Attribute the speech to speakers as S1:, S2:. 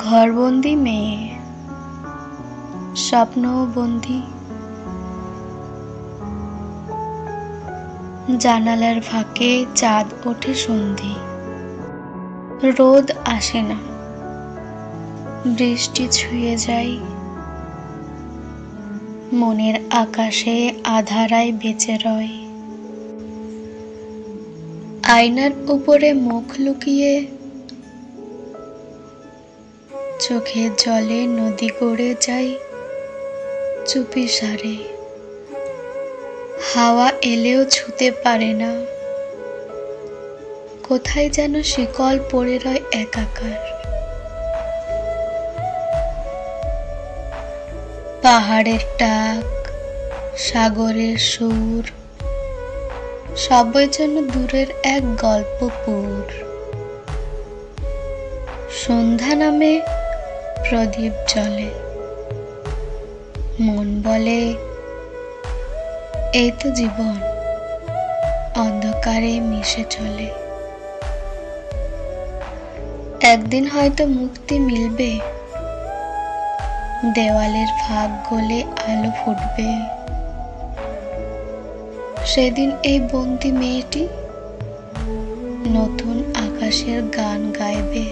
S1: ঘরবন্দি মেয়ে, স্বপ্নবন্দি। জানালার ফাঁকে চাঁদ ওঠে সন্ধি, রোদ আসে না, বৃষ্টি ছুঁয়ে যায়, মনের আকাশে আধারায় বেঁচে রয়। আয়নার উপরে মুখ লুকিয়ে চোখের জলে নদী গড়ে যায় চুপিসারে। হাওয়া এলেও ছুতে পারে না, কোথায় যেন শিকল পড়ে রয় একাকার। পাহাড়ের ডাক, সাগরের সুর, সবই যেন দূরের এক গল্পপুর। সন্ধ্যা নামে প্রদীপ জ্বলে, মন বলে এই তো জীবন, অন্ধকারে মিশে চলে। একদিন হয়তো মুক্তি মিলবে, দেওয়ালের ফাঁক গলে আলো ফুটবে। সেদিন এই বন্দি মেয়েটি নতুন আকাশের গান গাইবে।